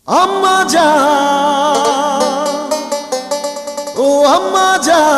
আম্মা জান, ও আম্মা জান,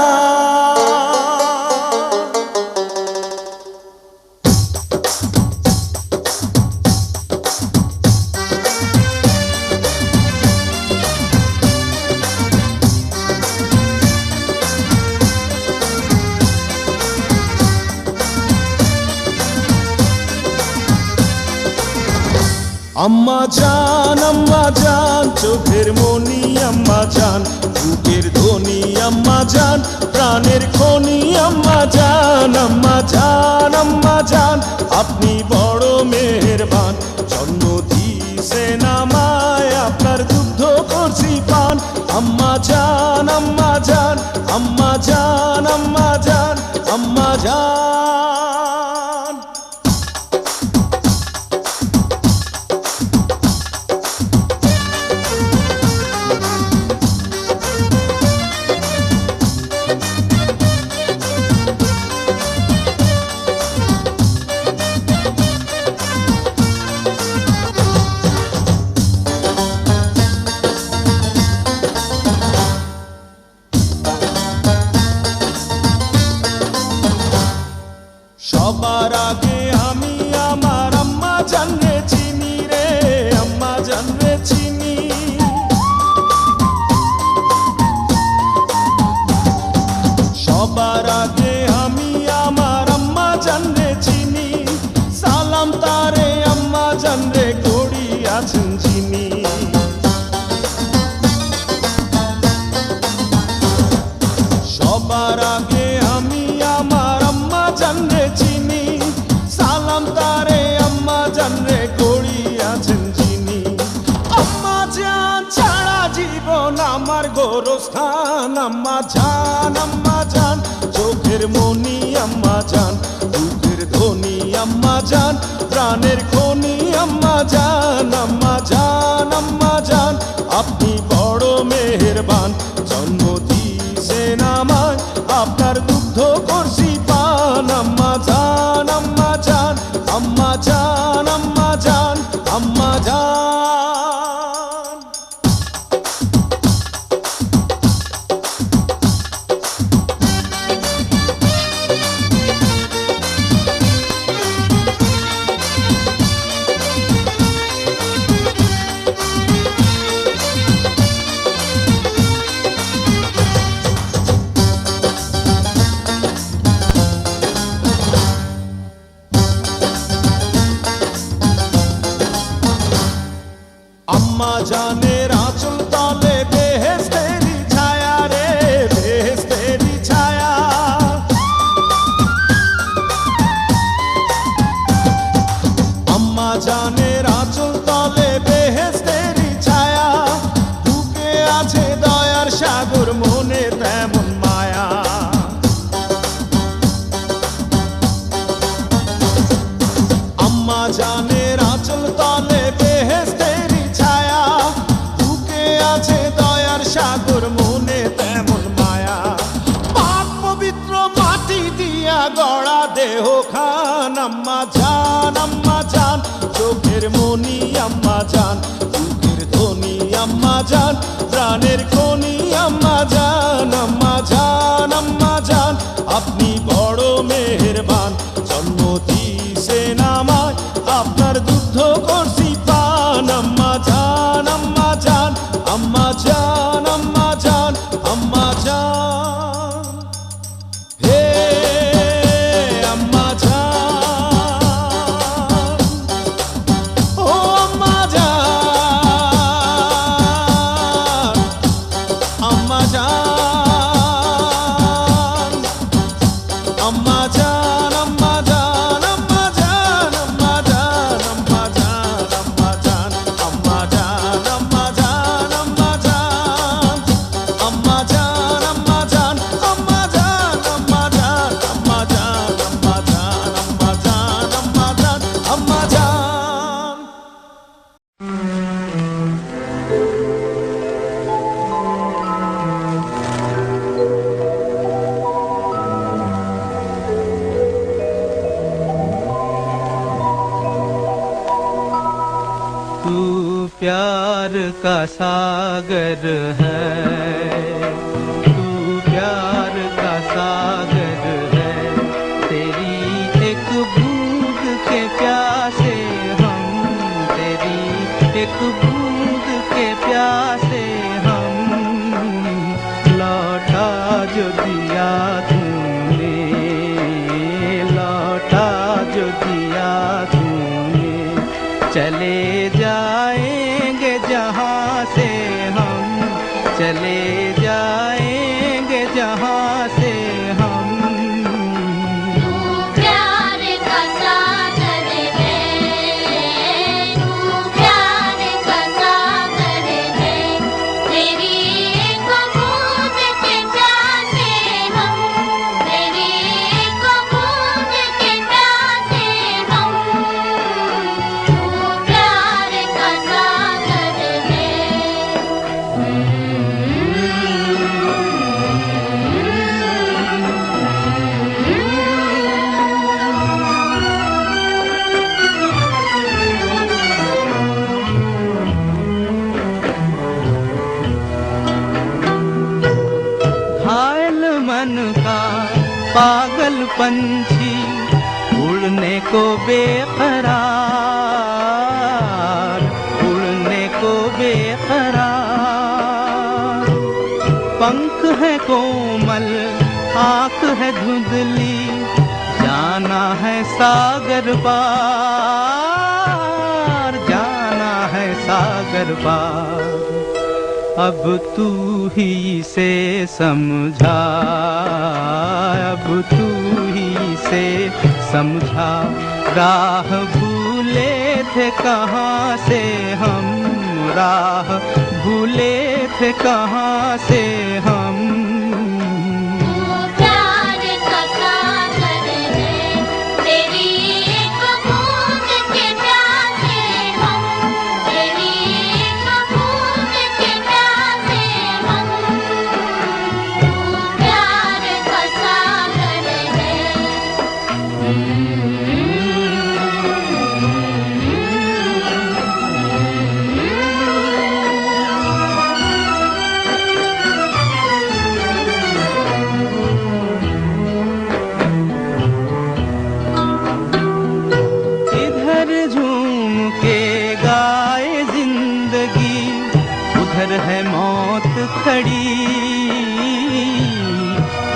আম্মা জান, চোখের মনি আম্মা জান, বুকের ধ্বনি আম্মা জান, প্রাণের খনি আম্মা জান, আম্মা জান, আম্মা জান, আপনি বড় মেহেরবান, জন্ম দিয়েছেন আমায়, আপনার দুগ্ধ করছি পান, আম্মা জান, আম্মা জান, আম্মা জান, আম্মা জান, আম্মা জান। সবার আগে আমি আমার আম্মা জানরে চিনি রে, আম্মা জানরে চিনি। সবার আগে আমি আমার আম্মা জানরে চিনি, সালাম তারে আম্মা জানরে করি আছেন চিনি। সবার আগে আমি আমার আম্মা জানরে চিনি, সালাম তারে আম্মা জানরে করি আছেন চিনি। আম্মা জান ছাড়া জীবন আমার গোরস্থান, আম্মা জান, আম্মা জান, চোখের মনি আম্মা জান, বুকের ধ্বনি আম্মা জান, প্রাণের খনি আম্মা জান, আম্মা জান, আম্মা জান, আপনি বড় মেহেরবান, জন্ম দিয়েছেন আমায়, আপনার দুগ্ধ করছি পান, আম্মা জান, আম্মা জান, আম্মা জান, আম্মা জান, আম্মা জান। আম্মা জানের আঁচল তলে বেহেশতেরি ছায়া রে, বেহেশতেরি ছায়া। আম্মা জানের আঁচল তলে বেহেশতেরি ছায়া, বুকে আছে দয়ার সাগর, মনে তেমন মায়া। আম্মা জানের আঁচল তলে বেহেশতেরি ছায়া, বুকে আছে দয়ার সাগর, মনে তেমন মায়া। পাক পবিত্র মাটি দিয়া গড়া দেহ খান, আম্মা জান, আম্মা জান, চোখের মনি আম্মা জান, বুকের ধ্বনি আম্মা জান, প্রাণের খনি আম্মা জান, আম্মা জান, আম্মা জান, আপনি বড় মেহেরবান, জন্ম দিয়েছেন আমায়, আপনার দুগ্ধ করছি পান, আম্মা জান, আম্মা জান, আম্মা জান, আম্মা জান, আম্মা জান, হে আম্মা জান, ও আম্মা জান, আম্মা জান, আম্মা জান, আম্মা জান, আম্মা জান, আম্মা জান, আম্মা জান, আম্মা জান, আম্মা জান, আম্মা জান, আম্মা জান। प्यार का सागर है, तू प्यार का सागर है। तेरी एक बूंद के प्यासे हम, तेरी एक बूंद के प्यासे हम। लौटा जो दिया तूने, लौटा जो दिया तूने। चले जाएंगे जहाँ से हम, चले जाएंगे जहाँ से हम। तू प्यार का सागर है, तू प्यार का सागर है। तेरी एक बूंद के प्यासे हम, तेरी एक बूंद के प्यासे हम। तू प्यार का सागर है। घायल मन का पागल पंछी, उड़ने को बेकरार, उड़ने को बेकरार। पंख है कोमल, आँख है धुंधली, जाना है सागर पार, जाना है सागर पार। अब तू ही से समझा, अब तू ही से समझा। राह भूले थे कहाँ से हम, राह भूले थे कहाँ से हम। तू प्यार का सागर है, तेरी एक बूंद के प्यासे हम, तेरी एक बूंद के प्यासे हम। तू प्यार का सागर है। इधर झूम के गाए जिंदगी, उधर है मौत खड़ी,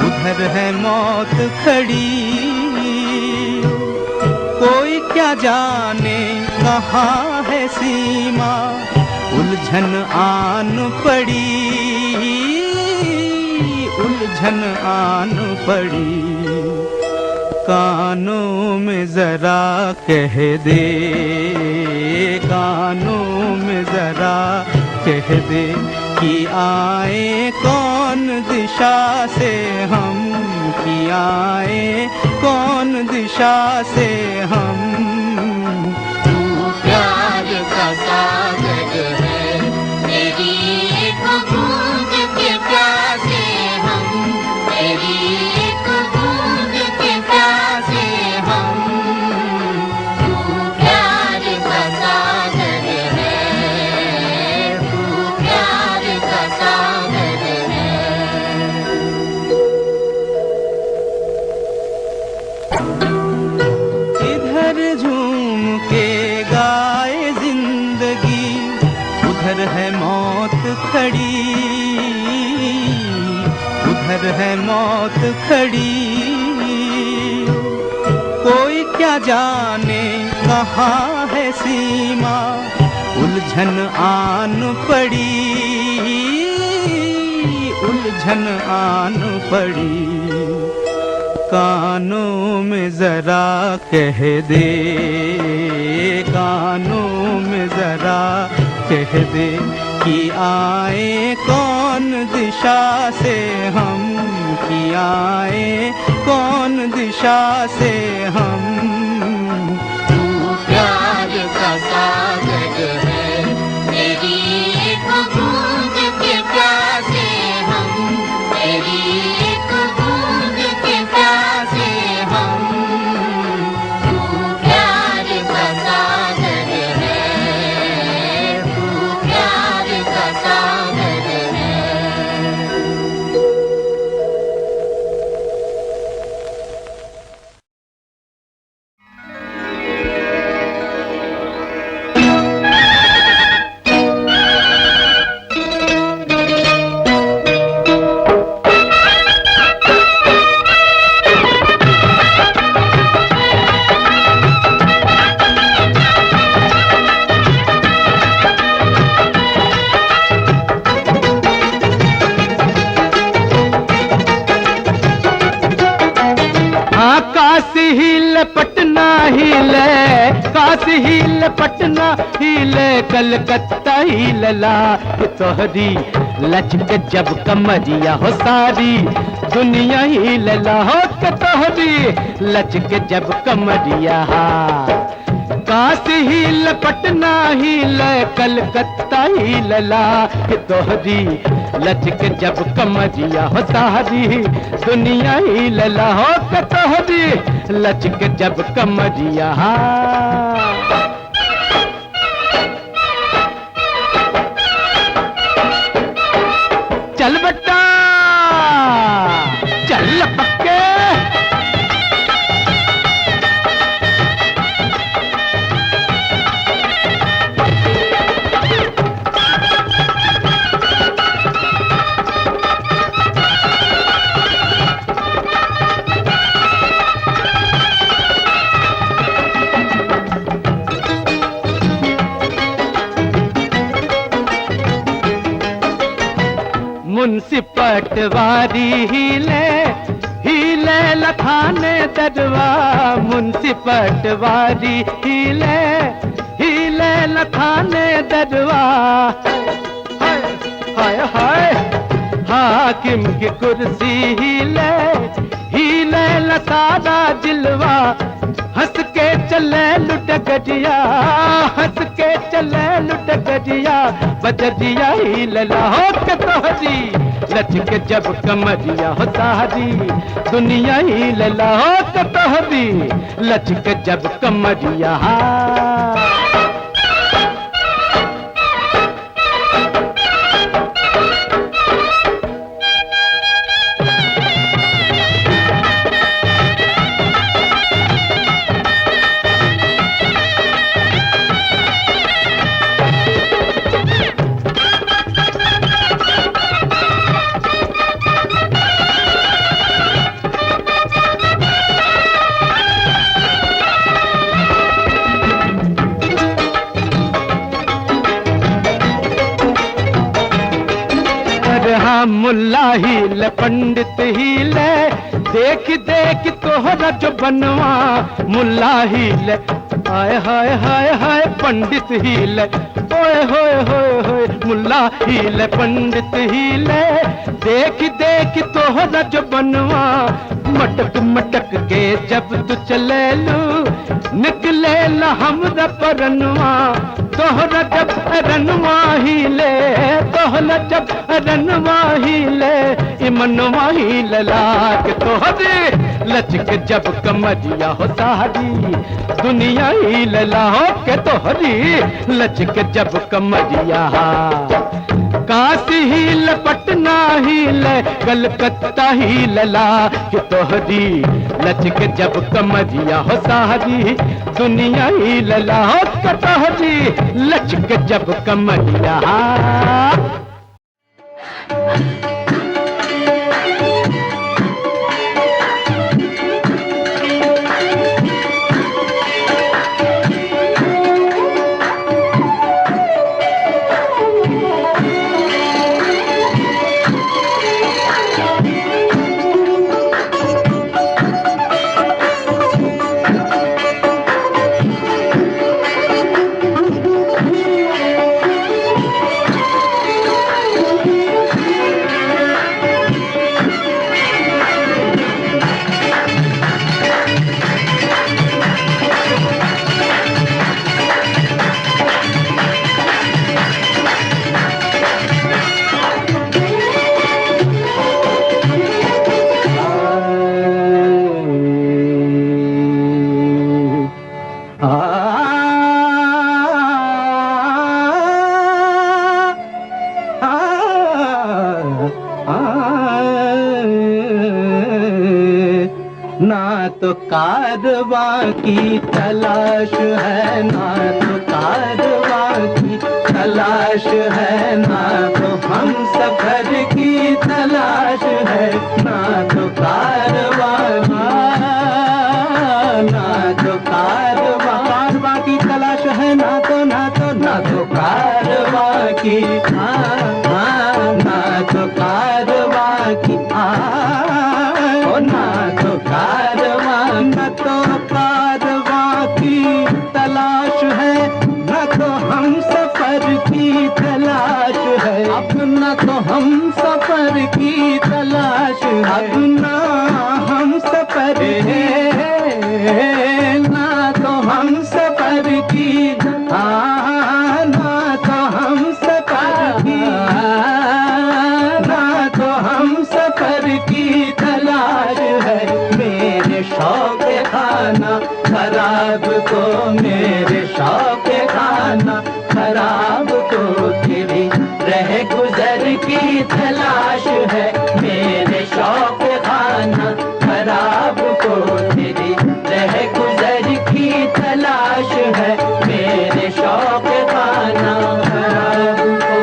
उधर है मौत खड़ी। कोई क्या जाने कहाँ है सीमा, उलझन आन पड़ी, उलझन आन पड़ी। कानों में जरा कह दे, कानों में जरा कह दे कि आए कौन दिशा से हम, कि आए कौन दिशा से हम। तू प्यार का सागर है, तेरी एक बूंद के प्यासे हम, तेरी एक बूंद के प्यासे हम। तू प्यार का सागर है, तू प्यार का सागर है। इधर झूम के गाए जिंदगी, उधर है मौत खड़ी, उधर है मौत खड़ी। कोई क्या जाने कहाँ है सीमा, उलझन आन पड़ी, उलझन आन पड़ी। कानों में जरा कह दे, कानों में जरा कह दे कि आए कौन दिशा से हम, कि आए कौन दिशा से हम। तू प्यार का सागर है, तेरी एक बूंद के प्यासे हम, तेरी एक बूंद के प्यासे हम। तू प्यार का सागर है, तू काशी हील पटना हिले कलकत्ता हीलला कि तोहरी लचक जब कमरिया हो सारी दुनिया हीलला हो कि तोहरी लचक जब कमरिया। काशी हील पटना हील कलकत्ता हीलला कि तोहरी लचक जब कमरिया हो सारी दुनिया हीलला हो कि तोहरी लचक जब कमरिया। चल बट्टा चल पक्के मुंशी पटवारी हिले हिले लखाने दरवा। मुंशी पटवारी हिले हिले लखाने दरवा। हाय हाय हाय हाकिम की कुर्सी हिले हिले लसारा जिलवा। हंस के चले लुट गजिया हंस के चले लुट गजिया बजरिया हीलला हो के तोहरी लचक जब कमरिया हो सारी दुनिया हीलला हो के तोहरी लचक जब कमरिया। मुल्ला हील पंडित हीले देख देख तोहरा जो बनवा। मुल्ला हील हाय हाय हाय हाय पंडित हील ओए होए होए होए। मुल्ला हील पंडित हीले देख देख तोहरा जो बनवा। मटक मटक के जब तू चले लू निकले ला हमरा परनवा। तोहरा जब रनवा हिले तोहरा जब रनवा हिले इमनवा हीलला के तोहरी लचक जब कमरिया हो सारी दुनिया हीलला हो के तोहरी लचक जब कमरिया। काशी हील पटना हील कलकत्ता हीलला कि तोहरी लचक जब कमरिया हो सारी दुनिया हीलला हो के तोहरी लचक जब कमरिया। ना तो कारवां की तलाश है, ना तो कारवां की तलाश है, ना तो हम सफर की तलाश है, ना तो कारवां, ना तो कारवां की तलाश है, ना तो कारवां की, ना तो कारवां की, ना तो कारवां की तलाश तलाश है, अब न तो हम सफर की तलाश है, अब ना हम सफर है, ना तो हम सफर की, ना तो हम सफर की, ना तो हम सफर की तलाश है। मेरे शौक खाना खराब को, मेरे शौक खाना खराब को तेरी रह गुजर की तलाश है। मेरे शौक खाना खराब को तेरी रह गुजर की तलाश है। मेरे शौक खाना खराब को।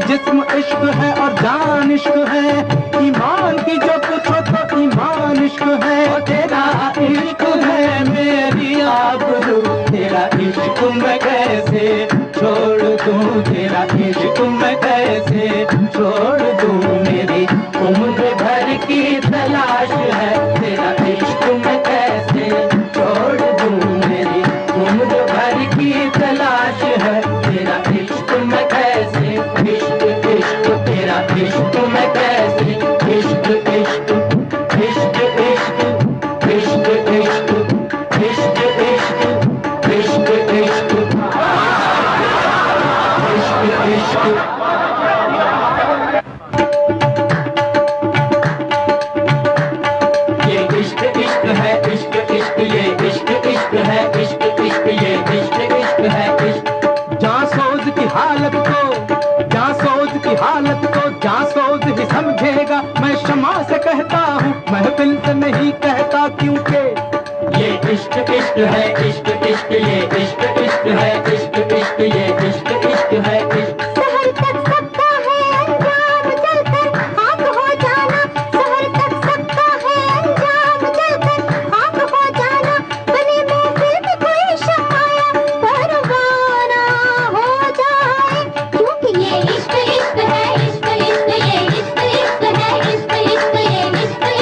जिस्म इश्क है और जान इश्क है, ईमान की जो पूछो तो ईमान इश्क है। तेरा इश्क है मेरी आबरू, तेरा इश्क मैं कैसे छोड़ दूं, तेरा इश्क मैं कैसे छोड़ दूं। मेरी उम्र भर की तलाश है, तेरा इश्क मैं कैसे छोड़ दूं। मेरी उम्र भर की तलाश है, तेरा इश्क मैं कैसे, इश्क इश्क तेरा इश्क मैं कैसे, इश्क इश्क इश्क इश्क इश्क इश्क इश्क इश्क इश्क इश्क इश्क इश्क। ये इश्क इश्क है, इश्क इश्क ये इश्क इश्क है, इश्क इश्क ये इश्क इश्क है। इश्क जासूद की हालत को, जासूद की हालत को जासूद ही समझेगा। मैं शमा से कहता हूँ, महफिल से नहीं कहता, क्योंकि ये इश्क इश्क है, इश्क इश्क ये इश्क इश्क है, इश्क इश्क ये इश्क इश्क है। इश्क शहर तक सबका है अंजाम जलकर खाक हो जाना, शहर तक सबका है अंजाम जलकर खाक हो जाना। बने महफिल में कोई शमाया परवाना हो जाए, क्योंकि ये इश्क इश्क है, इश्क इश्क ये इश्क इश्क है, इश्क इश्क ये इश्क इश्क है।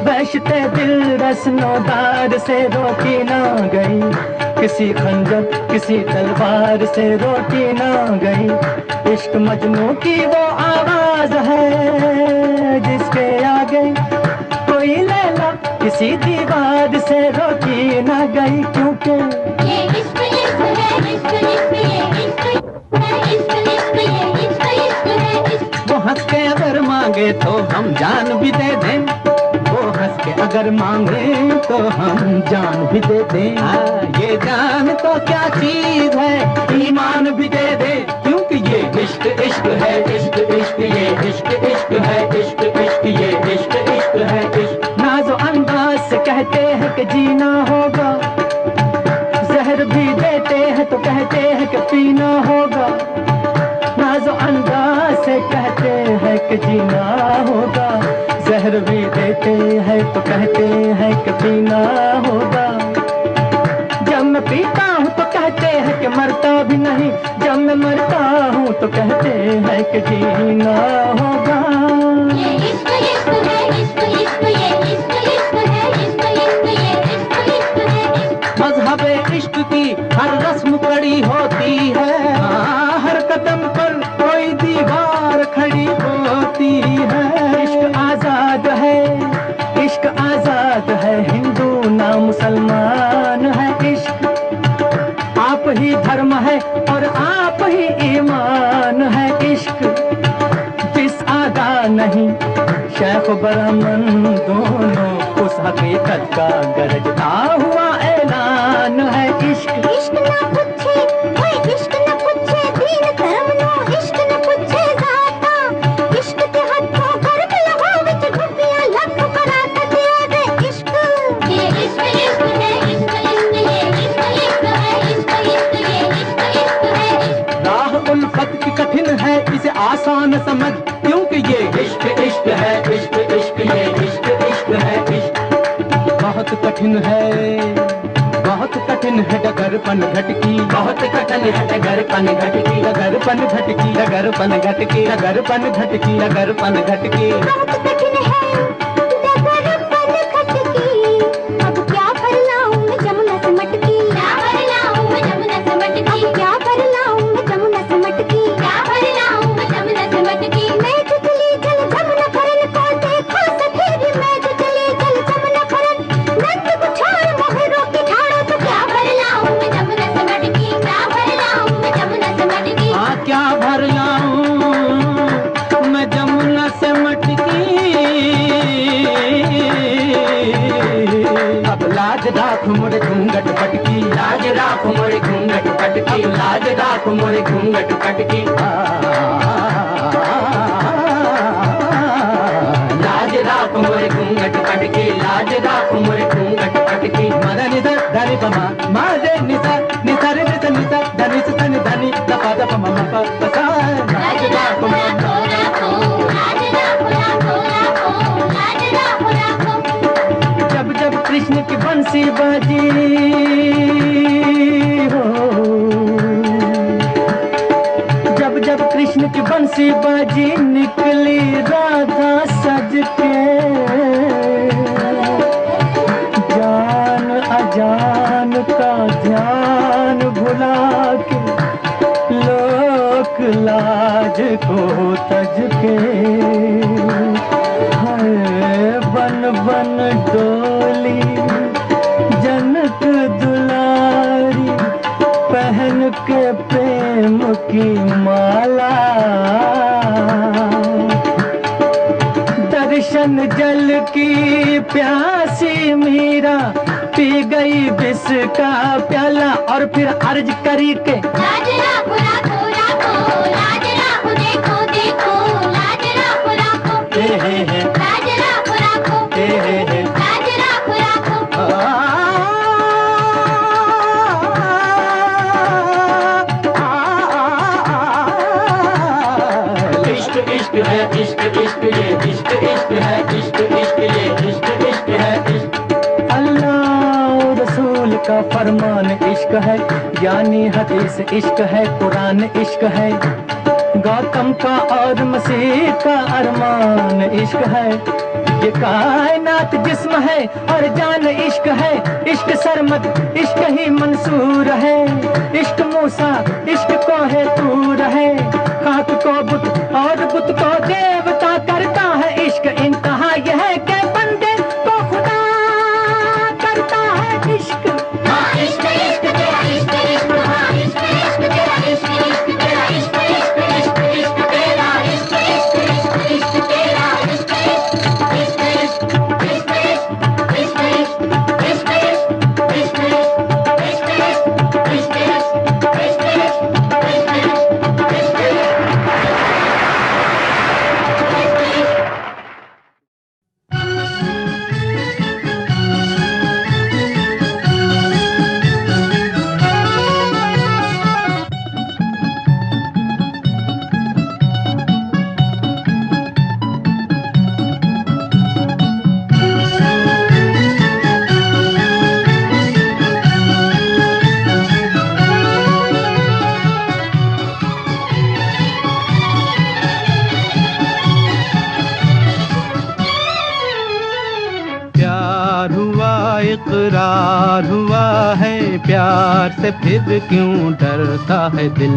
बहशते दिल रस्नोदार से रोटी ना गई, किसी खंजर किसी तलवार से रोटी ना गई। इश्क मजनू की वो आवाज है जिसके आगे कोई लैला किसी दीवार से रोटी ना गई, क्योंकि ये इश्क इश्क है, इश्क इश्क ये इश्क है, इश्क इश्क ये इश्क इश्क है। वो हंस मांगे तो हम जान भी दे दें, वो हंस के अगर मांगे तो हम जान भी दे दें। ये जान तो क्या चीज है, ईमान भी दे दे, क्योंकि ये इश्क इश्क है, इश्क इश्क ये इश्क इश्क है, इश्क इश्क ये इश्क इश्क है, इश्क। नाज़ो अंदाज से कहते हैं कि जीना होगा, जहर भी देते हैं तो कहते हैं कि पीना होगा। नाज़ो अंदाज से कहते हैं कि जीना होगा, जहर भी देते हैं तो कहते हैं कि पीना होगा। जब मैं पीता हूँ तो कहते हैं कि मरता भी नहीं, जब मैं मरता हूँ तो कहते हैं कि जीना होगा। ये इश्क इश्क है, इश्क इश्क ये इश्क इश्क है, इश्क इश्क ये इश्क इश्क है, इश्क। मज़हबे इश्क की हर रस्म कड़ी होती है, हर कदम पर कोई दीवार खड़ी होती है। इश्क आजाद है, इश्क आजाद है, हिंदू ना मुसलमान है। इश्क आप ही धर्म है और आप ही ईमान है। इश्क जिस आगा नहीं शेख ब्राह्मण दोनों, उस हकीकत का गरजता हुआ ऐलान है। इश्क इश्क ना पूछे ओए इश्क ना पूछे दीन धर्म नो, इश्क ना पूछे जाता, इश्क ते हथों गर्म लहो विच डुबियां लख कराता दिया दे। इश्क ये इश्क इश्क है, इश्क इश्क ये इश्क इश्क है, इश्क इश्क ये इश्क इश्क है, इश्क। राह उल्फत की कठिन है, इसे आसान समझ, क्योंकि ये इश्क इश्क है, इश्क इश्क ये इश्क इश्क है, इश्क। बहुत कठिन है, बहुत कठिन है डगरपन घटकी, बहुत कठिन है डगरपन घटकी, डगरपन घटकी, डगरपन घटकी, डगरपन घटकी, डगरपन घटकी। बहुत कठिन है डगरपन खटकी, अब क्या भर लाऊं मैं जमुना से मटकी, क्या भर लाऊं मैं जमुना से मटकी, अब क्या भर लाऊं मैं जमुना से मटकी, क्या भर लाऊं मैं जमुना से मटकी। मैं जो चली जल जमुना फरन को देखो सखेरी, मैं जो चली जल जमुना फरन, नंद कुछार मोहे रोके ठाड़ो, तो क्या भर लाऊं मैं जमुना से मटकी, क्या भर लाऊं मैं जमुना से मटकी। हाँ क्या भर लाऊं मैं जमुना से मटकी, अब लाज राख मोरे घूंघट पटकी, लाज राख मोरे घूंघट पटकी, लाज राख मोरे घूंघट पटकी। लाज राख मोरे घूंघट पटकी, लाज राख मोरे घूंघट पटकी। मदा निधर धनी पमा मारे निसा निसारे निसा निसा धनी से धनी धनी दपा दपा ममा पा पसा। लाज राखो राखो राखो, लाज राखो राखो राखो, लाज राखो राखो। जब जब कृष्ण की बंसी बाजी हो, जब जब कृष्ण की बंसी बाजी, निकली राधा सज के, जान अजान का ध्यान भुला के, लोक लाज को तज के, हाय बन बन डोली जनक दुलारी, पहन के प्रेम की माला, दर्शन जल की प्यासी मीरा, पी गई विष का प्याला, और फिर अर्ज करी के लाज राखो राखो राखो, लाज राखो देखो देखो, लाज राखो राखो, लाज राखो राखो, लाज राखो राखो। इश्क इश्क है, इश्क इश्क ये इश्क इश्क है, इश्क इश्क ये इश्क इश्क है, इश्क। अल्लाह रसूल का फरमान इश्क है, यानी हदीस इश्क है, कुरान इश्क है, गौतम का और मसीह का अरमान इश्क है। ये कायनात जिस्म है और जान इश्क है, इश्क सरमद इश्क ही मंसूर है, इश्क मूसा इश्क को है तूर है, खाक को बुत और बुत को देवता करता है इश्क, इंतहा यह है कि बंदे को खुदा करता है इश्क। हाँ इश्क इश्क तेरा इश्क इश्क, हाँ इश्क इश्क तेरा इश्क इश्क तेरा इश्क इश्क इश्क इश्क तेरा इश्क इश्क इश्क इश्क तेरा प्यार हुआ है, प्यार से फिर क्यों डरता है दिल।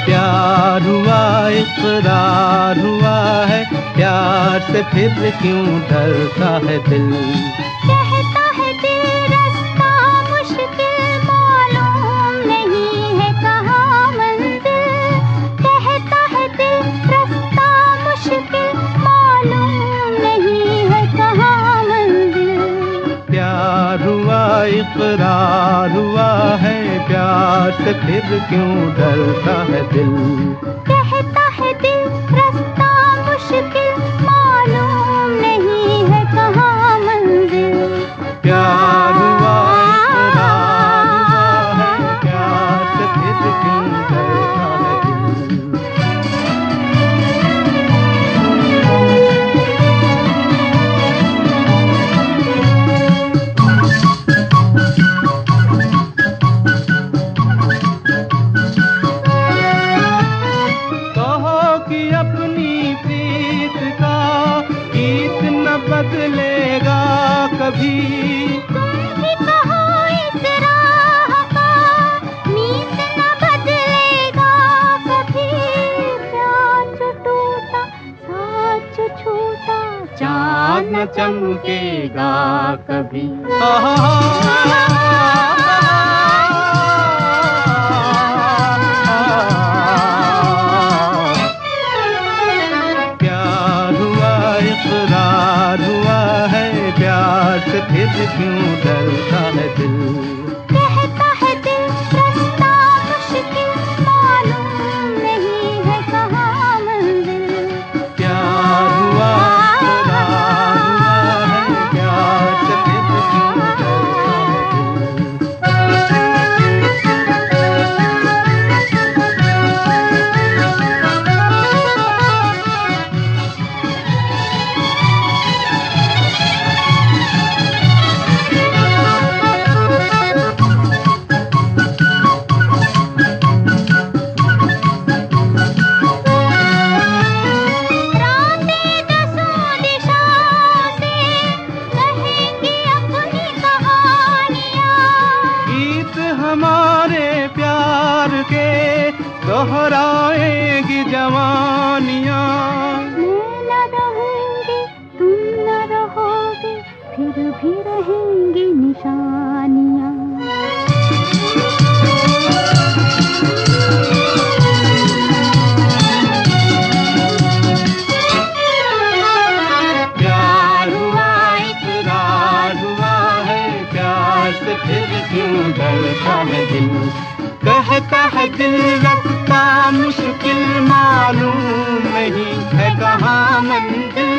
प्यार हुआ, इकरार हुआ है, प्यार से फिर क्यों डरता है दिल। कहता है दिल रास्ता मुश्किल मालूम नहीं है कहाँ मंजिल। कहता है दिल रास्ता मुश्किल मालूम नहीं है कहाँ मंजिल। प्यार हुआ, इकरार हुआ है, प्यार से फिर क्यों डरता है दिल। कहता है दिल रास्ता मुश्किल मालूम नहीं है कहाँ मंजिल। प्यार हुआ, इकरार हुआ है, प्यार से फिर क्यों डरता है दिल। कहो कि अपनी प्रीत का गीत न बदलेगा कभी। तुम ही कहो इस राह का मीत न बदलेगा कभी। प्यार जो टूटा साथ जो छूटा चाँद न चमकेगा कभी। प्यार हुआ, इकरार हुआ है, प्यार से फिर क्यों डरता है दिल। कहता है दिल रास्ता मुश्किल मालूम नहीं है कहाँ मंजिल। प्यार हुआ, इकरार हुआ है, प्यार से फिर क्यों डरता है दिल। रातें दसों दिशाओं से कहेंगी अपनी कहानियाँ। गीत हमारे प्यार के दोहराएगी जवानियाँ। मैं न रहूंगी तुम न रहोगे फिर भी रहेंगी निशानियाँ। प्यार हुआ, इकरार हुआ है, प्यार से फिर क्यों डरता है दिल। कहता है दिल रास्ता मुश्किल मालूम नहीं है कहाँ मंजिल।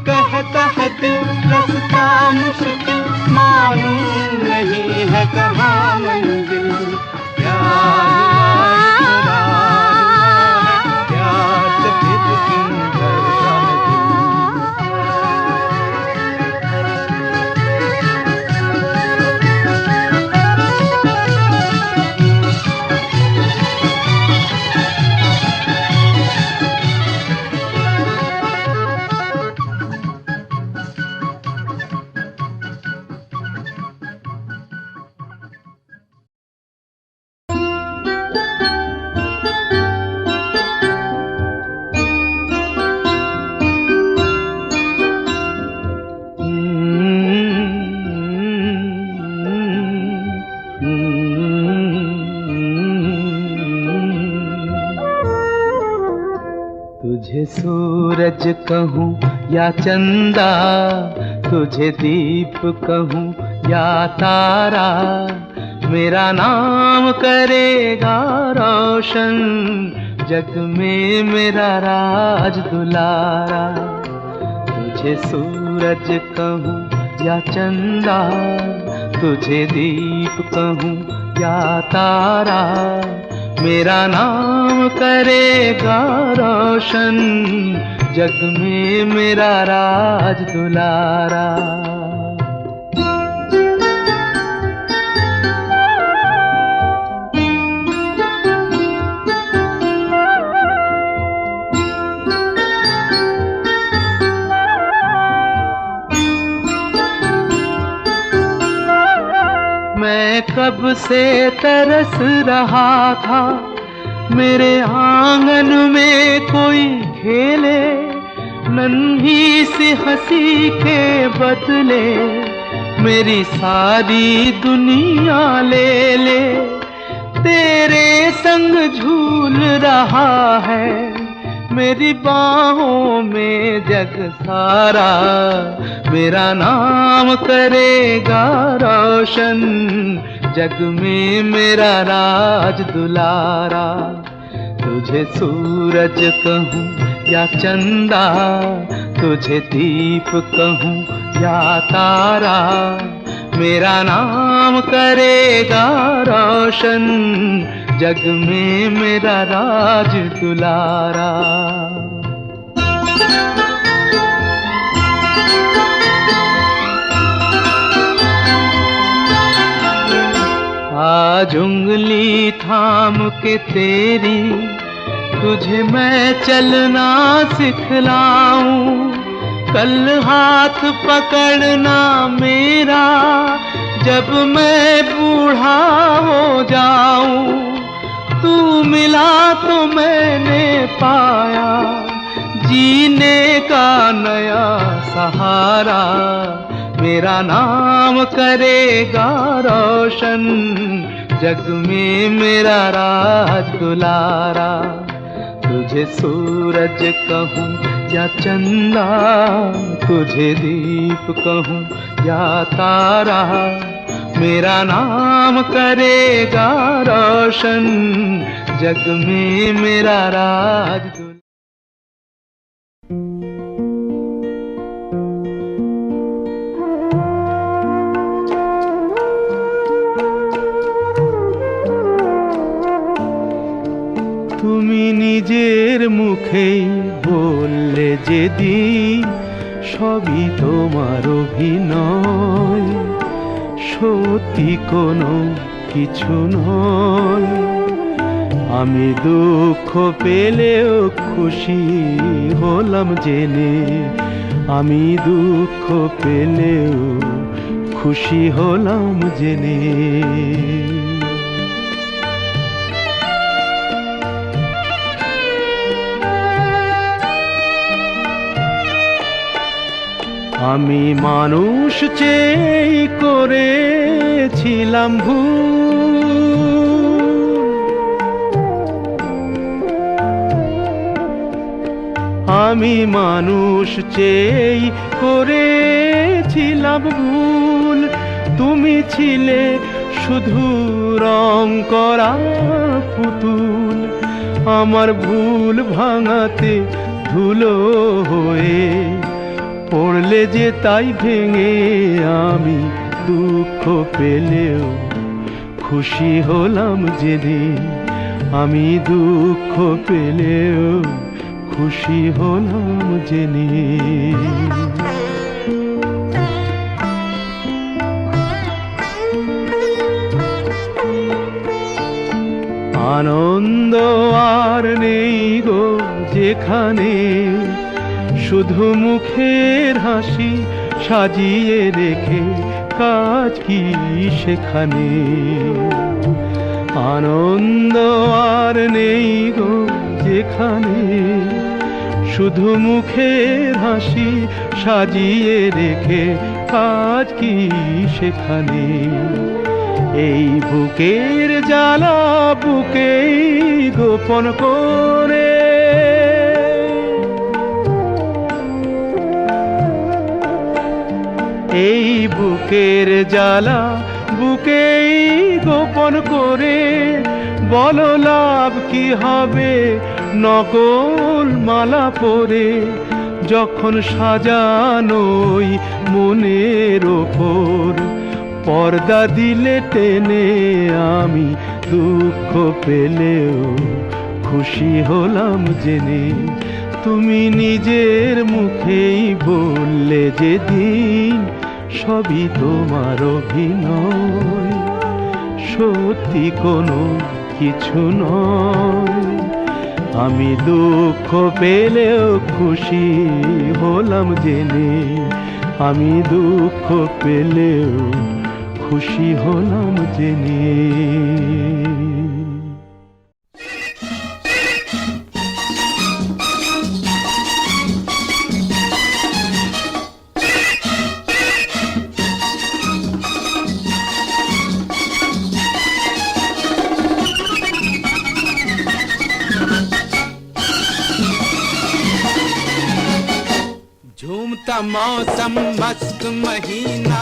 कहता है दिल रास्ता मुश्किल मालूम नहीं है कहाँ मंजिल। प्यार हुआ, इकरार हुआ है, प्यार से फिर क्यों डरता है दिल। तुझे सूरज कहूँ या चंदा, तुझे दीप कहूँ या तारा, मेरा नाम करेगा रोशन, जग में मेरा राज दुलारा। तुझे सूरज कहूँ या चंदा, तुझे दीप कहूँ या तारा, मेरा नाम करेगा रोशन, जग में मेरा राज दुलारा। कब से तरस रहा था मेरे आंगन में कोई खेले, नन्ही सी हंसी के बदले मेरी सारी दुनिया ले ले। तेरे संग झूल रहा है मेरी बाहों में जग सारा, मेरा नाम करेगा रोशन जग में मेरा राज दुलारा। तुझे सूरज कहूँ या चंदा, तुझे दीप कहूँ या तारा, मेरा नाम करेगा रोशन जग में मेरा राज दुलारा। आज उंगली थाम के तेरी तुझे मैं चलना सिखलाऊं, कल हाथ पकड़ना मेरा जब मैं बूढ़ा हो जाऊं। तू मिला तो मैंने पाया जीने का नया सहारा, मेरा नाम करेगा रोशन जग में मेरा राज दुलारा। तुझे सूरज कहूँ या चंदा, तुझे दीप कहूँ या तारा, मेरा नाम करेगा रोशन जग में मेरा राज दुलारा। তুমি নিজের মুখেই বললে যেদিন সবই তোমার অভিনয়, সত্যি কোনো কিছু নয়। আমি দুঃখ পেলেও খুশি হলাম জেনে, আমি দুঃখ পেলেও খুশি হলাম জেনে। আমি মানুষ চেয়ে করেছিলাম ভুল, আমি মানুষ চেয়ে করেছিলাম ভুল। তুমি ছিলে শুধু রং করা পুতুল, আমার ভুল ভাঙাতে ধুলো হয়ে পড়লে যে তাই ভেঙে। আমি দুঃখ পেলেও খুশি হলাম যেদিন, আমি দুঃখ পেলেও খুশি হলাম জেনে। আনন্দ আর নেই গো যেখানে, শুধু মুখের হাসি সাজিয়ে রেখে কাজ কি সেখানে। আনন্দ আর নেই গো যেখানে, শুধু মুখের হাসি সাজিয়ে রেখে কাজ কি সেখানে। এই বুকের জ্বালা বুকেই গোপন করে, এই বুকের জ্বালা বুকেই গোপন করে। বলো লাভ কি হবে নকল মালা পরে, যখন সাজানোই মনের ওপর পর্দা দিলে টেনে। আমি দুঃখ পেলেও খুশি হলাম জেনে, তুমি নিজের মুখেই বললে যেদিন সবই তোমার অভিনয়, সত্যি কোনো কিছু নয়। আমি দুঃখ পেলেও খুশি হলাম জেনে, আমি দুঃখ পেলেও खुशी हो ना मुझे नी। झूमता मौसम मस्त महीना,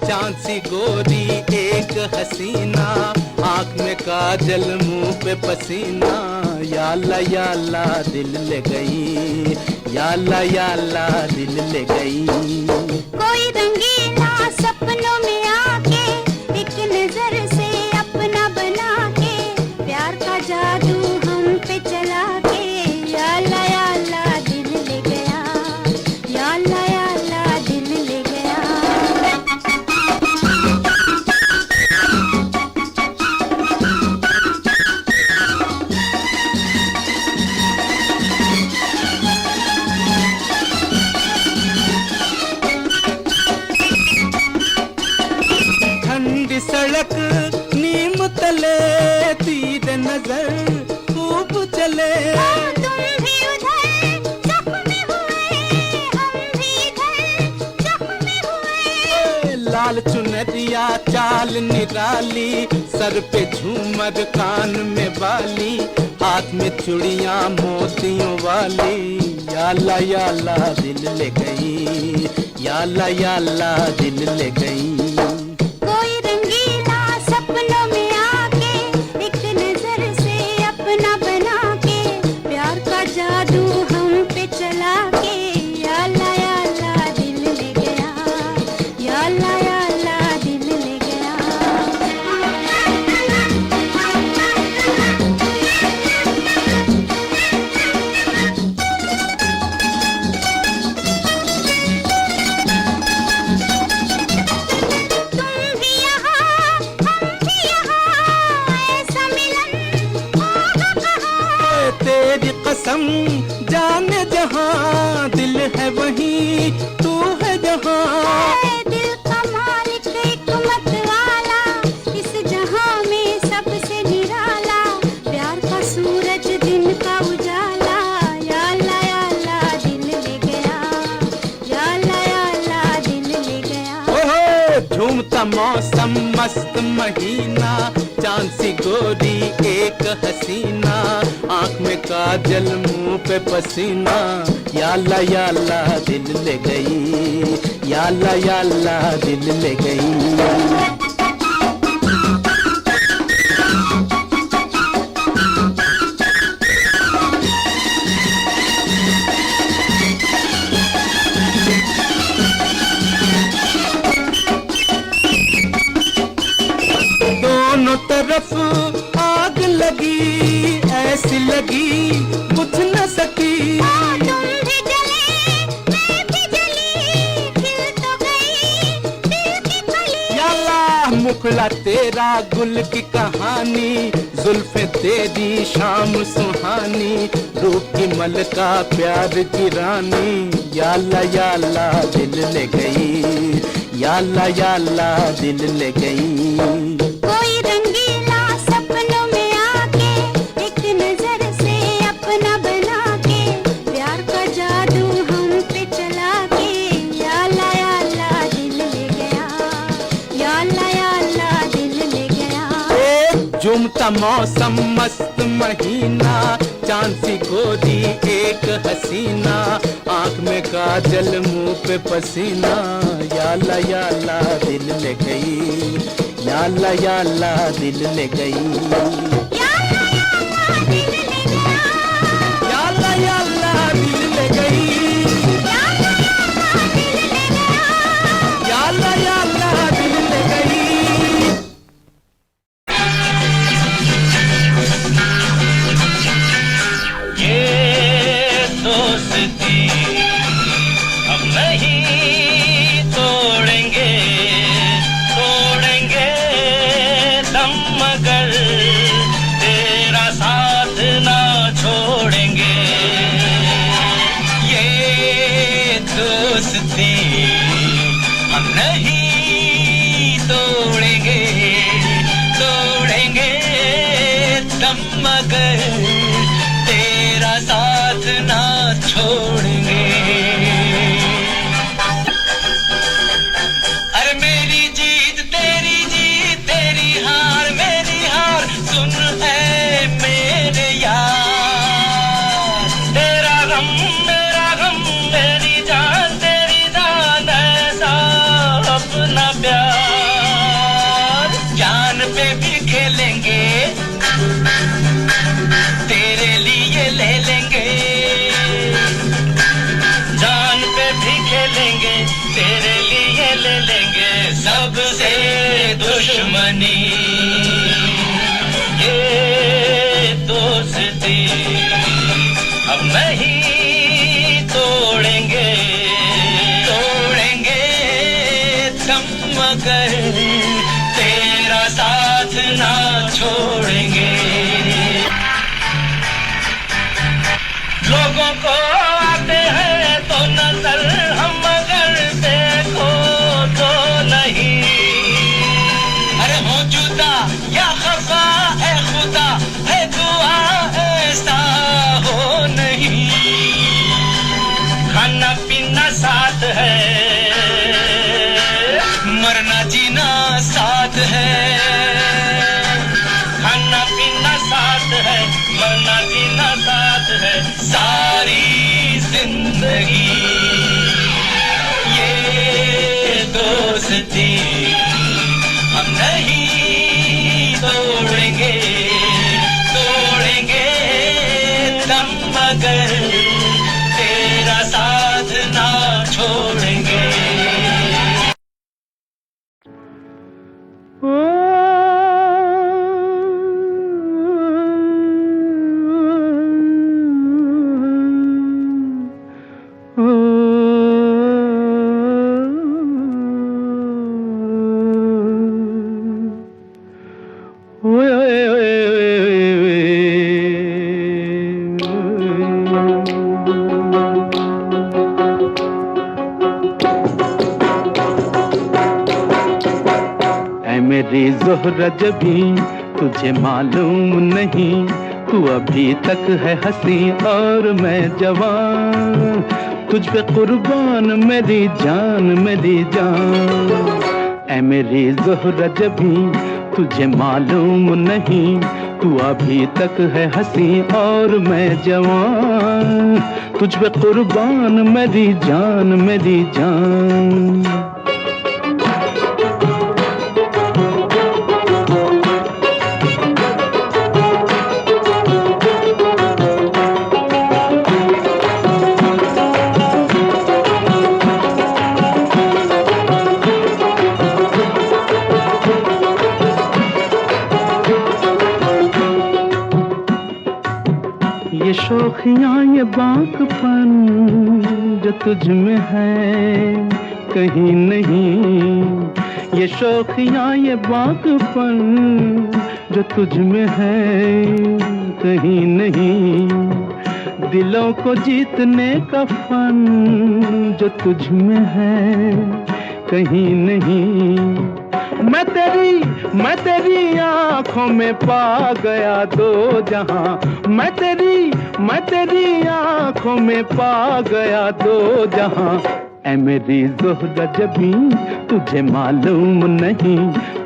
चांद सी गोरी एक हसीना, आँख में काजल मुंह पे पसीना, या अल्लाह दिल ले गई, या अल्लाह दिल ले गई। कोई रंगीला सपनों में आके एक नजर से अपना बना के, प्यार का जादू हम पे चला के, या अल्लाह दिल ले गया, या अल्लाह दिल ले गया। ठंडी सड़क नीम तले तीर नजर खूब चले, तुम भी उधर जख्मी हुए, हम भी इधर जख्मी हुए। लाल चुनरिया चाल निराली, सर पे झूमर कान में बाली, हाथ में चूड़ियां मोतियों वाली, या अल्लाह दिल ले गई, या अल्लाह दिल ले गई। कोई रंगीला सपनों में आके एक नजर से अपना बना के, प्यार का जादू हम पे चला के, या अल्लाह दिल ले गया, या अल्लाह दिल ले गया। तुम भी यहाँ हम भी यहाँ, ऐसा मिलन होगा कहाँ। तेरी कसम जाने जहां, दिल है वहीं तू है जहां। दिल का मालिक एक मत वाला, इस जहां में सबसे निराला, प्यार का सूरज दिन का उजाला, या अल्लाह दिल ले गया, या अल्लाह दिल ले गया। ओहो झूमता मौसम मस्त महीना, चांद सी गोरी एक हसीना, आँख में काजल मुंह पे पसीना, या अल्लाह दिल ले गई, या अल्लाह दिल ले गई। दोनों तरफ आग लगी, ऐसी लगी बुझ न सकी, तुम भी जले मैं भी जली, खिल तो गई दिल की कली। या अल्लाह मुखड़ा तेरा गुल की कहानी, जुल्फे तेरी शाम सुहानी, रूप की मलका प्यार की रानी, या अल्लाह दिल ले गई, या अल्लाह दिल ले गई। कोई रंगीला सपनों में आके एक नजर से अपना बना के, प्यार का जादू हम पे चला के, या अल्लाह दिल ले गया, या अल्लाह दिल ले गया। झूमता मौसम मस्त महीना, चांद सी गोरी एक हसीना, आँख में काजल मुंह पे पसीना, या अल्लाह दिल ले गई, या अल्लाह दिल ले गई, या अल्लाह दिल ले गया, या अल्लाह दिल ले गई, या अल्लाह दिल ले गया। या अल्लाह दिल ले गई। ये दोस्ती हम नहीं तोड़ेंगे, तोड़ेंगे दम मगर तेरा साथ ना छोड़ेंगे। ये दोस्ती हम नहीं तोड़ेंगे। लेंगे, तेरे लिए ले लेंगे सबसे दुश्मनी। ये दोस्ती अब नहीं तोड़ेंगे, तोड़ेंगे दम मगर तेरा साथ ना छोड़ेंगे। लोगों को आते हैं तो नजर हम मगर देखो तो नहीं। अरे हो जुदा या खफा है खुदा है दुआ ऐसा हो नहीं। खाना पीना साथ है, मरना जीना साथ है। खाना पीना साथ है, मरना जीना साथ है, सारी जिंदगी। ये दोस्ती हम नहीं तोड़ेंगे, तोड़ेंगे दम मगर तेरा साथ ना छोड़ेंगे। मेरी ज़ोहरा जबी तुझे मालूम नहीं, तू अभी तक है हंसी और मैं जवान। तुझ पे कुर्बान मेरी जान, मेरी जान। ऐ मेरी ज़ोहरा जबी तुझे मालूम नहीं, तू अभी तक है हंसी और मैं जवान। तुझ पे कुर्बान मेरी जान, मेरी जान। ये शौखियाँ ये बांकपन जो तुझ में है कहीं नहीं। ये शौखियाँ ये बांकपन जो तुझ में है कहीं नहीं। दिलों को जीतने का फन जो तुझ में है कहीं नहीं। मैं तेरी आंखों में पा गया दो जहां। मैं तेरी आंखों में पा गया दो जहां। ऐ मेरी ज़ोहरा जबी तुझे मालूम नहीं,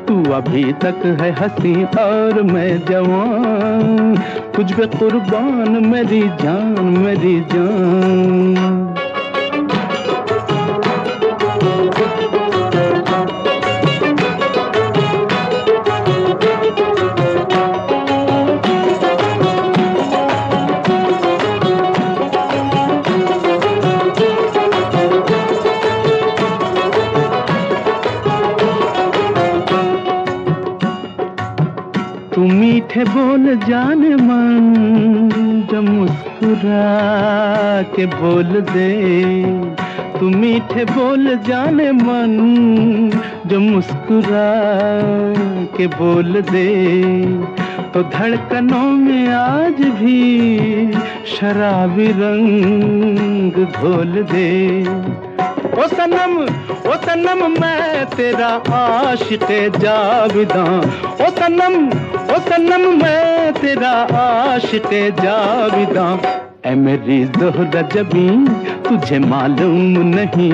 तू अभी तक है हंसी और मैं जवान। तुझ पे कुर्बान मेरी जान, मेरी जान। तू मीठे बोल जाने मन जो मुस्कुरा के बोल दे। तू मीठे बोल जाने मन जो मुस्कुरा के बोल दे। तो धड़कनों में आज भी शराबी रंग घोल दे। ओ सनम मैं तेरा आशिक़े जाविदां। ओ सनम मैं तेरा आशिक़े जाविदां। ऐ मेरी ज़ोहरा जबी तुझे मालूम नहीं,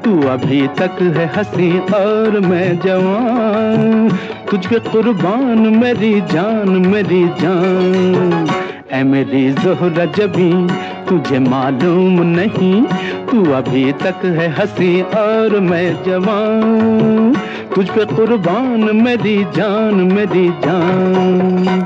तू अभी तक है हंसी और मैं जवान। तुझ पे कुर्बान मेरी जान, मेरी जान। ऐ मेरी ज़ोहरा जबी तुझे मालूम नहीं, तू अभी तक है हंसी और मैं जवान। तुझ पे कुर्बान मेरी जान, मेरी जान।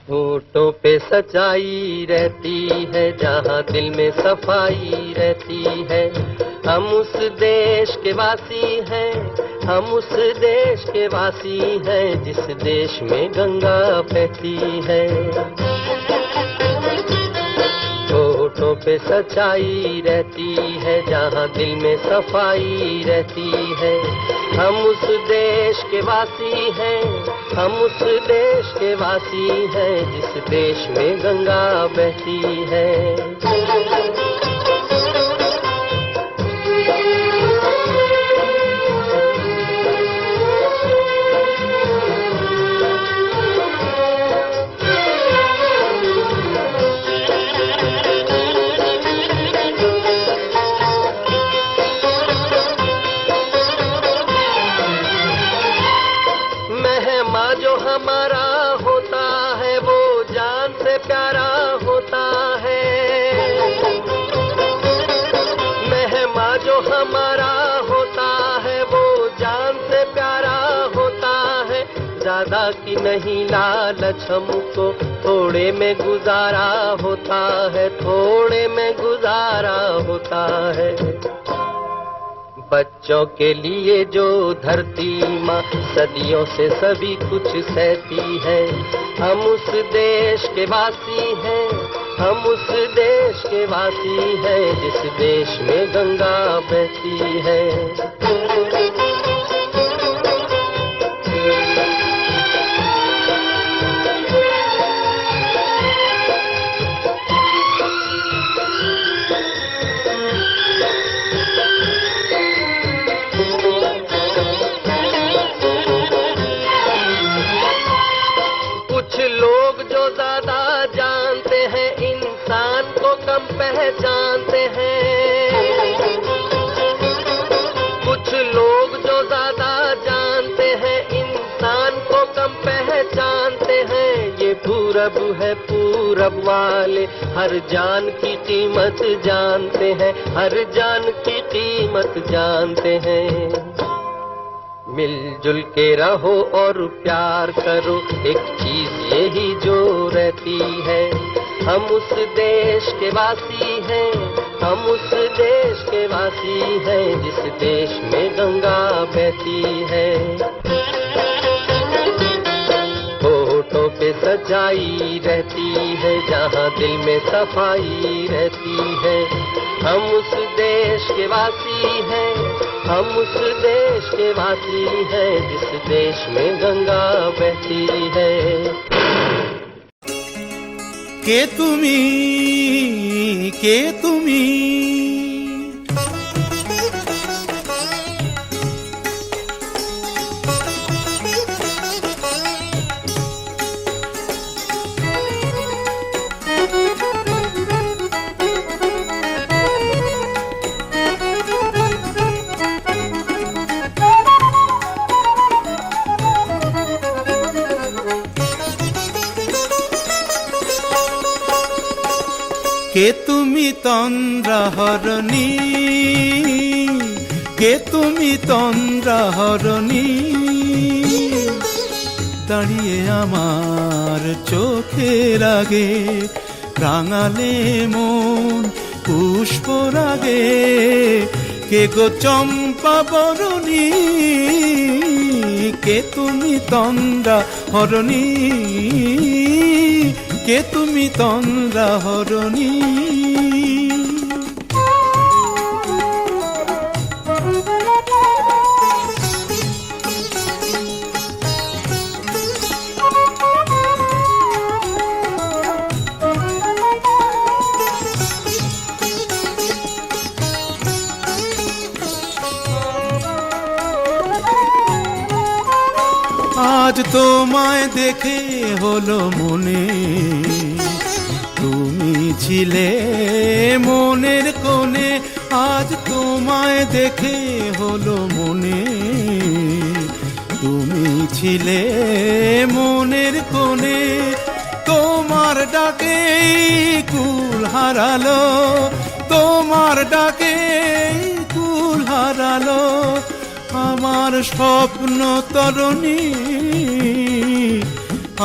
होठों पे सच्चाई रहती है, जहाँ दिल में सफाई रहती है। हम उस देश के वासी हैं, हम उस देश के वासी हैं, जिस देश में गंगा बहती है। होठों पे सच्चाई रहती है, जहाँ दिल में सफाई रहती है। हम उस देश के वासी हैं, हम उस देश के वासी हैं, जिस देश में गंगा बहती है। जो हमारा होता है वो जान से प्यारा होता है। मेहमा जो हमारा होता है वो जान से प्यारा होता है। ज्यादा की नहीं लालच हमको, थोड़े में गुजारा होता है, थोड़े में गुजारा होता है। बच्चों के लिए जो धरती माँ सदियों से सभी कुछ सहती है। हम उस देश के वासी हैं, हम उस देश के वासी हैं, जिस देश में गंगा बहती है। लोग जो ज्यादा जानते हैं इंसान को कम पहचानते हैं। कुछ लोग जो ज्यादा जानते हैं इंसान को कम पहचानते हैं। ये पूरब है, पूरब वाले हर जान की कीमत जानते हैं, हर जान की कीमत जानते हैं। मिलजुल के रहो और प्यार करो, एक चीज यही जो रहती है। हम उस देश के वासी हैं, हम उस देश के वासी हैं, जिस देश में गंगा बहती है। होठों पे सच्चाई रहती है, जहाँ दिल में सफाई रहती है। हम उस देश के वासी हैं, हम उस देश के वासी हैं, जिस देश में गंगा बहती है। के तुमी কে তুমি তন্দ্রাহরণী, কে তুমি তন্দ্রাহরণী, দাঁড়িয়ে আমার চোখের আগে রাঙালে মন পুষ্পরাগে। কে গো চম্পা বরণী, কে তুমি তন্দ্রাহরণী, কে তুমি তন্দ্রাহরণী। আজ তোমায় দেখে হলো মনে, তুমি ছিলে মনের কোণে। আজ তোমায় দেখে হলো মনে, তুমি ছিলে মনের কোণে। তোমার ডাকে কুল হারালো, তোমার ডাকে কুল হারালো আমার স্বপ্ন তরণী।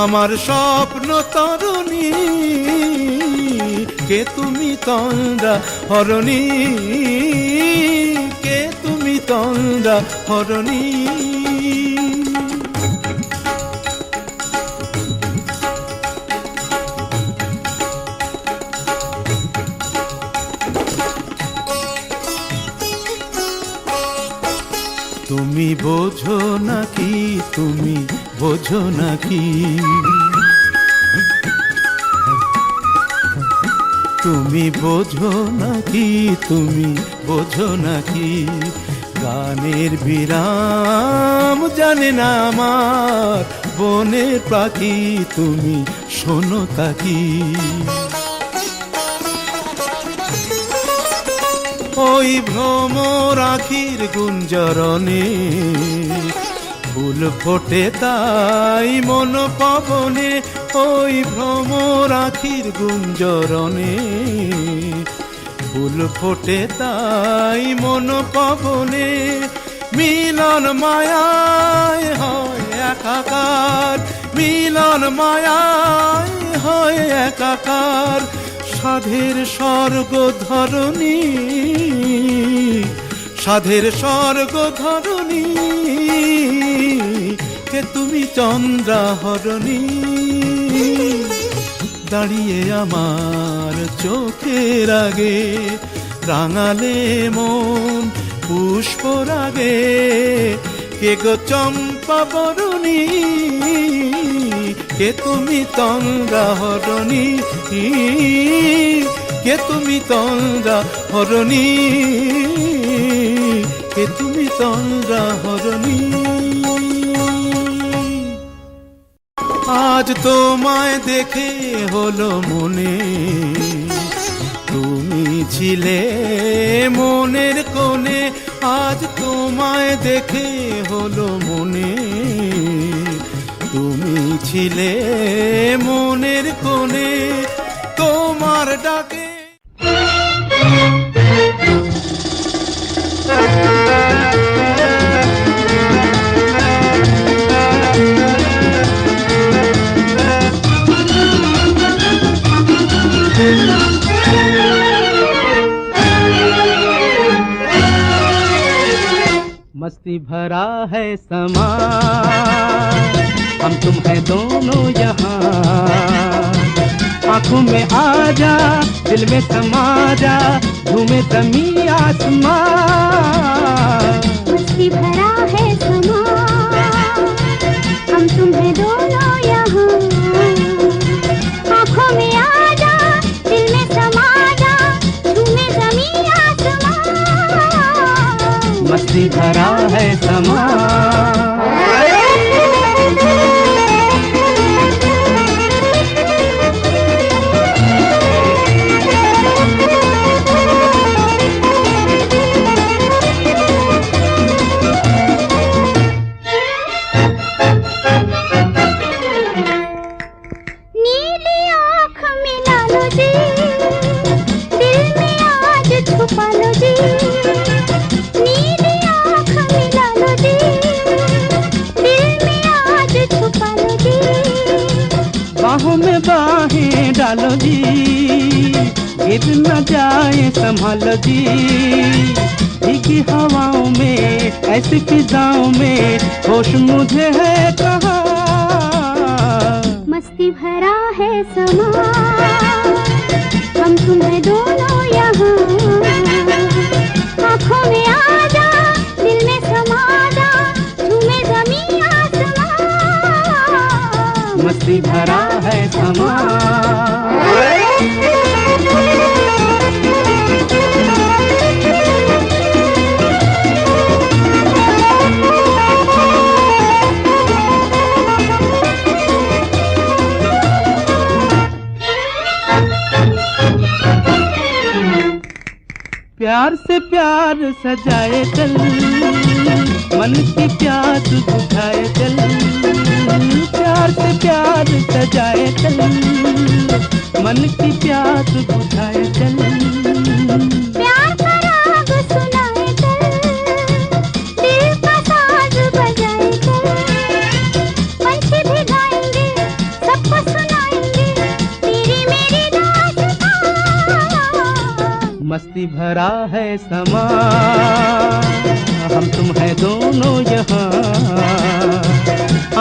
আমার স্বপ্ন তরুণী কে তুমি তন্দ্রা হরণী কে তুমি তন্দ্রা হরণী তুমি বোঝো নাকি তুমি বোঝো নাকি তুমি বোঝো নাকি তুমি বোঝো নাকি গানের বিরাম জানে না আমার বনের পাখি তুমি শোনো তাকি ওই ভ্রমর আখির গুঞ্জরণে ফুল ফোটে তাই মন পবনে ওই ভ্রমর আখির গুঞ্জরণে ফুল ফোটে তাই মন পবনে মিলন মায়ায় হয় একাকার মিলন মায়ায় হয় একাকার সাধের স্বর্গ ধরণী সাধের স্বর্গ ধরণী কে তুমি চন্দ্রাহরণী দাঁড়িয়ে আমার চোখের আগে রাঙালে মন পুষ্প রাগে কে গো চম্পা বরণী কে তুমি তন্দ্রাহরণী কে তুমি তন্দ্রাহরণী কে তুমি তন্দ্রাহরণী আজ তোমায় দেখে হলো মনে তুমি ছিলে মনের কোণে আজ তোমায় দেখে হলো মনে তুমি ছিলে মনের কোণে তোমার ডাকে मस्ती भरा है समा हम तुम है दोनों यहाँ आंखों में आ जा दिल में समा जा झूमे जमी आसमां मस्ती भरा है समा हम तुम्हें दोनों यहाँ आँखों में आ जा दिल में समा जा झूमे ज़मीं आसमां मस्ती भरा है समा नीली आँख मिला लो जी दिल में आज छुपा लो जी नीली आँख मिला लो जी दिल में आज छुपा लो जी बाहों में बाहें डालो जी गिर न जाए संभालो जी भीगी हवाओं में ऐसी फिजाओं में होश मुझे है कहाँ मस्ती भरा है समा हम तुम्हें दोनों यहाँ आँखों में आ जा दिल में समा जा झूमे ज़मीं आसमां मस्ती भरा है समा प्यार से प्यार सजाए चल मन की प्यास बुझाए चल प्यार से प्यार सजाए चल मन की प्यास बुझाए चल प्यार का राग सुनाए चल दिल का साज बजाए चल पंछी भी गाएंगे भरा है समा, हम तुम है दोनों यहाँ।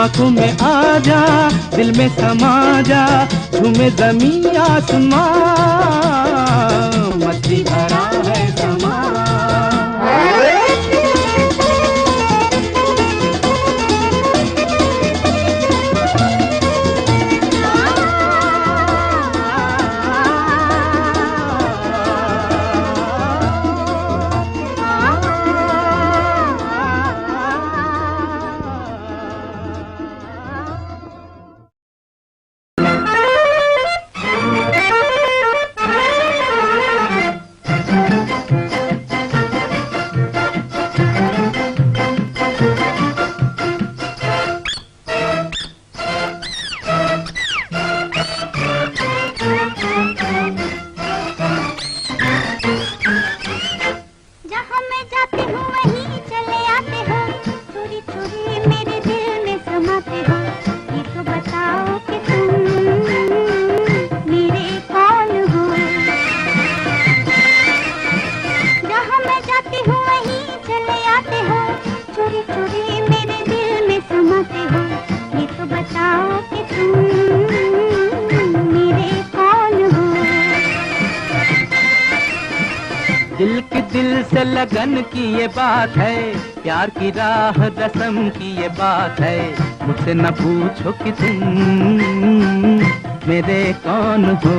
आंखों में आ जा, दिल में समा जा, झूमे ज़मीं आसमां, मस्ती भरा है समा। दिल की दिल से लगन की ये बात है, प्यार की राह रस्म की ये बात है। मुझसे न पूछो कि तुम मेरे कौन हो।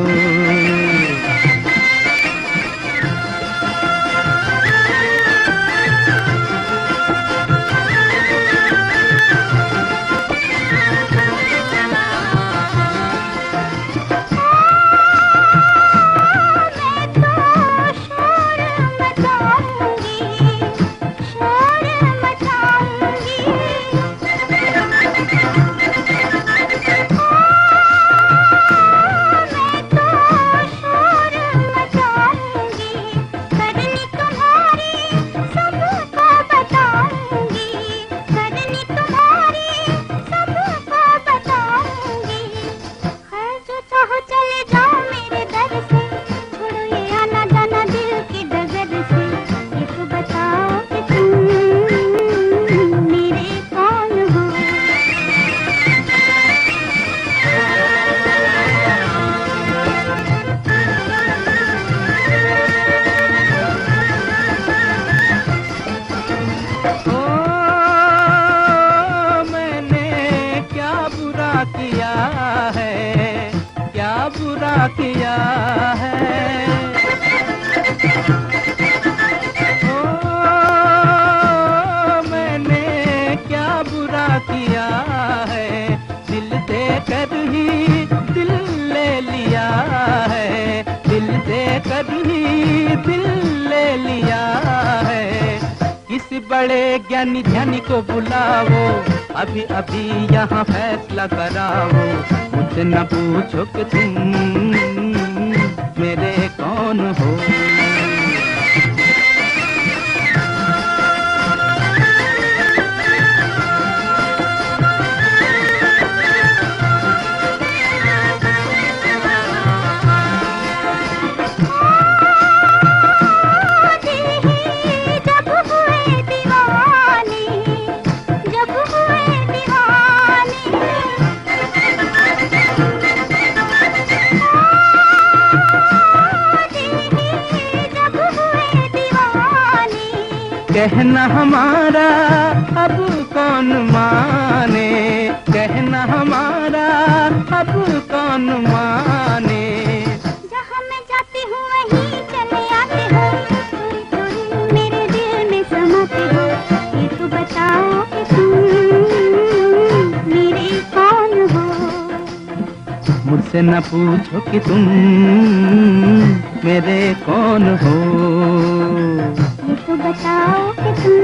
किया है ओ मैंने क्या बुरा किया है, दिल देकर ही दिल ले लिया है, दिल देकर ही दिल ले लिया है। किसी बड़े ज्ञानी ध्यानी को बुलाओ, अभी अभी यहाँ फैसला कराओ। मुझसे न पूछो कि तुम मेरे कौन हो। कहना हमारा अब कौन माने, कहना हमारा अब कौन माने। जहाँ मैं जाती हूँ वहीं चले आते हो, थोड़ी थोड़ी मेरे दिल में समाते हो। ये तो बताओ कि तुम मेरे कौन हो। मुझसे न पूछो कि तुम मेरे कौन हो। ये तो बताओ कि तुम